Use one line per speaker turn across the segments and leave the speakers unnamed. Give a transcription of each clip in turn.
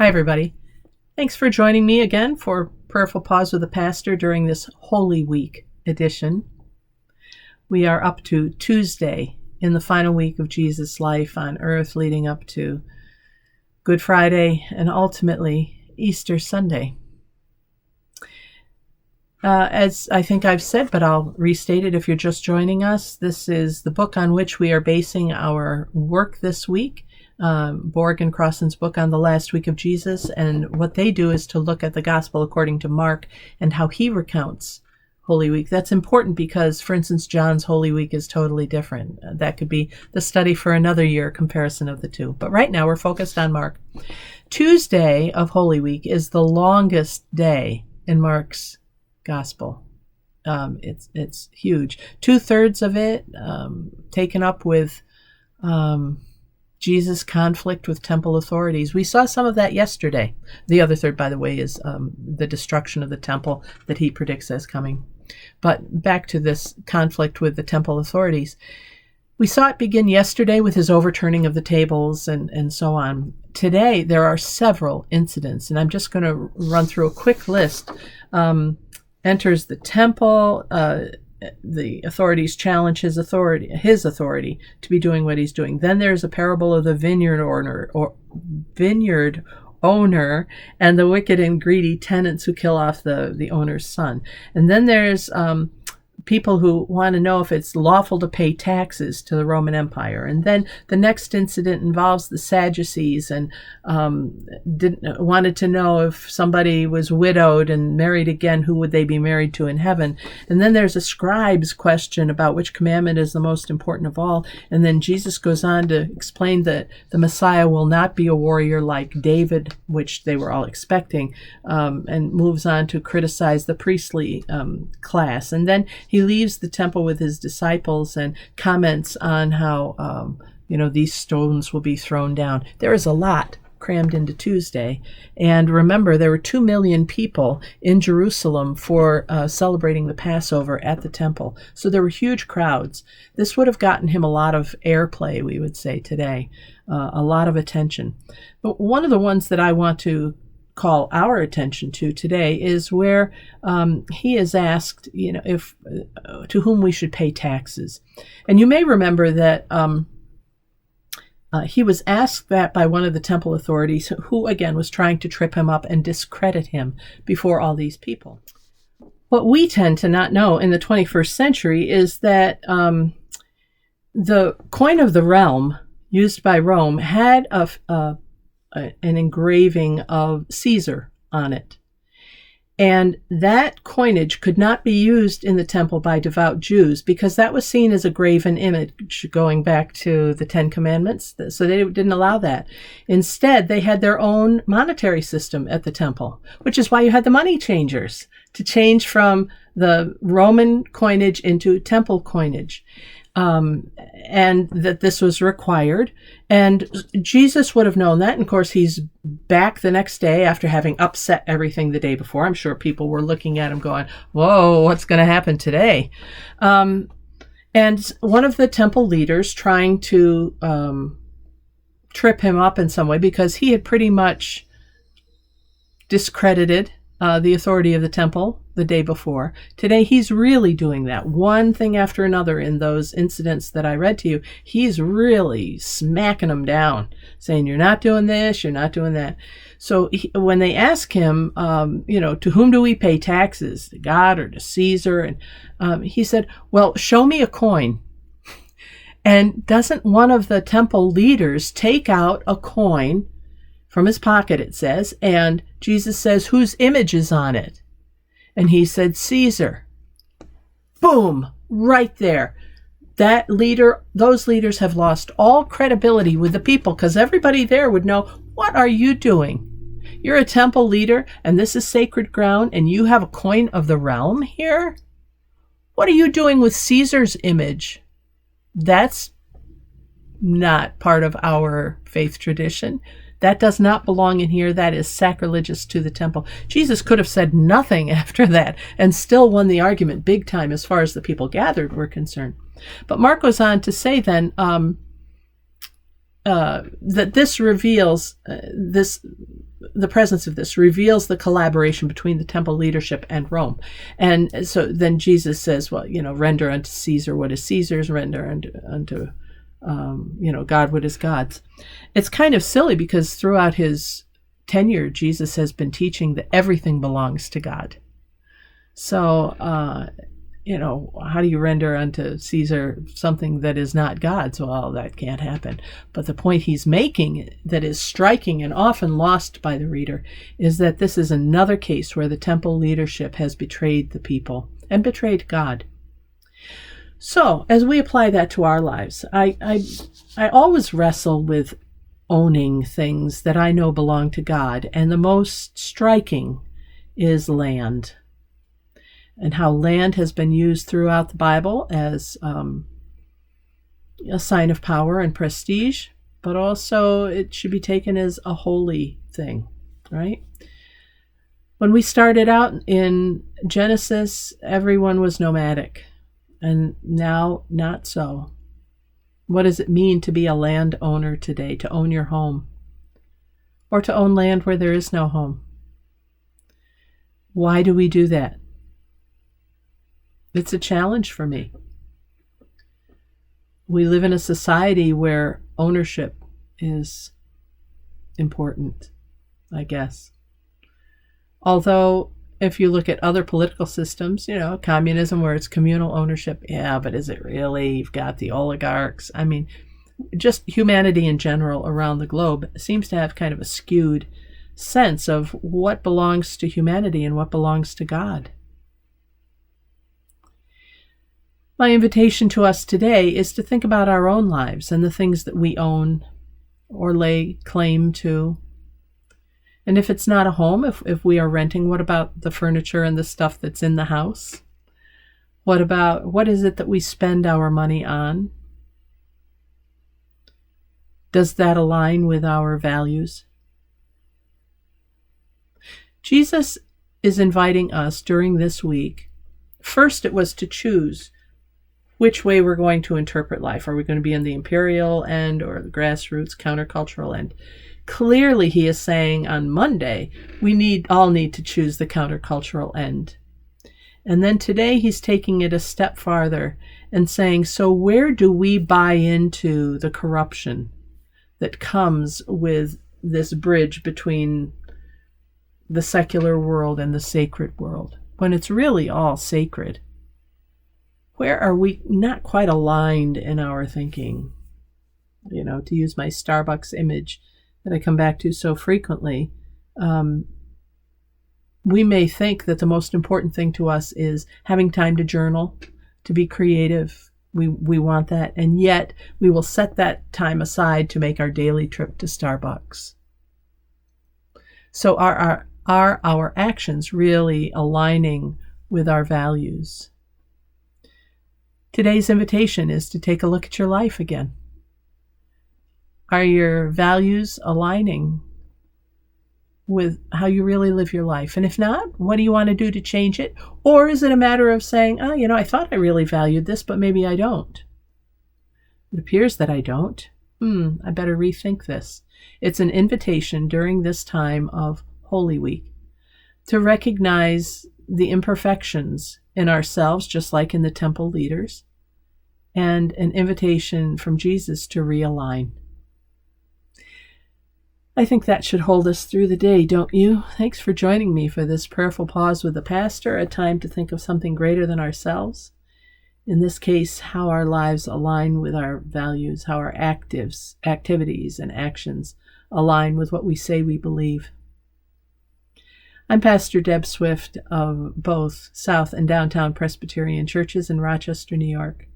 Hi, everybody. Thanks for joining me again for Prayerful Pause with the Pastor during this Holy Week edition. We are up to Tuesday in the final week of Jesus' life on earth, leading up to Good Friday and ultimately Easter Sunday. As I think I've said, but I'll restate it if you're just joining us, this is the book on which we are basing our work this week. Borg and Crossan's book on the last week of Jesus, and what they do is to look at the gospel according to Mark and how he recounts Holy Week. That's important because, for instance, John's Holy Week is totally different. That could be the study for another year comparison of the two. But right now we're focused on Mark. Tuesday of Holy Week is the longest day in Mark's gospel. It's huge. 2/3 of it taken up with Jesus' conflict with temple authorities. We saw some of that yesterday. The other third, by the way, is the destruction of the temple that he predicts as coming. But back to this conflict with the temple authorities. We saw it begin yesterday with his overturning of the tables and so on. Today, there are several incidents, and I'm just going to run through a quick list. Enters the temple, the authorities challenge his authority to be doing what he's doing. Then there's a parable of the vineyard owner and the wicked and greedy tenants who kill off the owner's son. And then there's people who want to know if it's lawful to pay taxes to the Roman Empire. And then the next incident involves the Sadducees and wanted to know if somebody was widowed and married again, who would they be married to in heaven? And then there's a scribe's question about which commandment is the most important of all. And then Jesus goes on to explain that the Messiah will not be a warrior like David, which they were all expecting, and moves on to criticize the priestly class. And then he leaves the temple with his disciples and comments on how, these stones will be thrown down. There is a lot crammed into Tuesday. And remember, there were 2 million people in Jerusalem for celebrating the Passover at the temple. So there were huge crowds. This would have gotten him a lot of airplay, we would say today, a lot of attention. But one of the ones that I want to call our attention to today is where he is asked, if to whom we should pay taxes. And you may remember that he was asked that by one of the temple authorities, who again was trying to trip him up and discredit him before all these people. What we tend to not know in the 21st century is that the coin of the realm used by Rome had an engraving of Caesar on it. And that coinage could not be used in the temple by devout Jews because that was seen as a graven image going back to the 10 Commandments. So they didn't allow that. Instead, they had their own monetary system at the temple, which is why you had the money changers to change from the Roman coinage into temple coinage. And that this was required. And Jesus would have known that. And of course, he's back the next day after having upset everything the day before. I'm sure people were looking at him going, whoa, what's going to happen today? And one of the temple leaders trying to trip him up in some way because he had pretty much discredited the authority of the temple the day before. Today, he's really doing that. One thing after another in those incidents that I read to you, he's really smacking them down, saying, you're not doing this, you're not doing that. So when they ask him, to whom do we pay taxes, to God or to Caesar? And he said, well, show me a coin. And doesn't one of the temple leaders take out a coin from his pocket, it says, and Jesus says, whose image is on it? And he said, Caesar. Boom, right there. Those leaders have lost all credibility with the people because everybody there would know, what are you doing? You're a temple leader and this is sacred ground and you have a coin of the realm here? What are you doing with Caesar's image? That's not part of our faith tradition. That does not belong in here. That is sacrilegious to the temple. Jesus could have said nothing after that and still won the argument big time as far as the people gathered were concerned. But Mark goes on to say then, that this reveals the presence of this reveals the collaboration between the temple leadership and Rome. And so then Jesus says, well, render unto Caesar what is Caesar's, render unto God what is God's. It's kind of silly because throughout his tenure, Jesus has been teaching that everything belongs to God. So, how do you render unto Caesar something that is not God's? Well, that can't happen. But the point he's making that is striking and often lost by the reader is that this is another case where the temple leadership has betrayed the people and betrayed God. So, as we apply that to our lives, I always wrestle with owning things that I know belong to God, and the most striking is land. And how land has been used throughout the Bible as a sign of power and prestige, but also it should be taken as a holy thing, right? When we started out in Genesis, everyone was nomadic, and now not so. What does it mean to be a landowner today, to own your home, or to own land where there is no home? Why do we do that? It's a challenge for me. We live in a society where ownership is important, I guess. Although, if you look at other political systems, communism where it's communal ownership, yeah, but is it really? You've got the oligarchs. I mean, just humanity in general around the globe seems to have kind of a skewed sense of what belongs to humanity and what belongs to God. My invitation to us today is to think about our own lives and the things that we own or lay claim to. And if it's not a home, if we are renting, what about the furniture and the stuff that's in the house? What is it that we spend our money on? Does that align with our values? Jesus is inviting us during this week. First, it was to choose which way we're going to interpret life. Are we going to be in the imperial end or the grassroots countercultural end? Clearly, he is saying on Monday, we all need to choose the countercultural end. And then today, he's taking it a step farther and saying, so where do we buy into the corruption that comes with this bridge between the secular world and the sacred world, when it's really all sacred? Where are we not quite aligned in our thinking? To use my Starbucks image that I come back to so frequently, we may think that the most important thing to us is having time to journal, to be creative. We want that, and yet we will set that time aside to make our daily trip to Starbucks. So are our actions really aligning with our values? Today's invitation is to take a look at your life again. Are your values aligning with how you really live your life? And if not, what do you want to do to change it? Or is it a matter of saying, I thought I really valued this, but maybe I don't. It appears that I don't. I better rethink this. It's an invitation during this time of Holy Week to recognize the imperfections in ourselves, just like in the temple leaders, and an invitation from Jesus to realign. I think that should hold us through the day, don't you? Thanks for joining me for this prayerful pause with the pastor, a time to think of something greater than ourselves. In this case, how our lives align with our values, how our activities and actions align with what we say we believe. I'm Pastor Deb Swift of both South and Downtown Presbyterian Churches in Rochester, New York.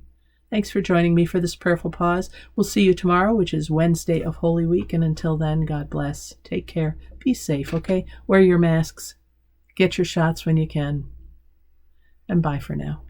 Thanks for joining me for this prayerful pause. We'll see you tomorrow, which is Wednesday of Holy Week, and until then, God bless. Take care. Be safe, okay? Wear your masks. Get your shots when you can. And bye for now.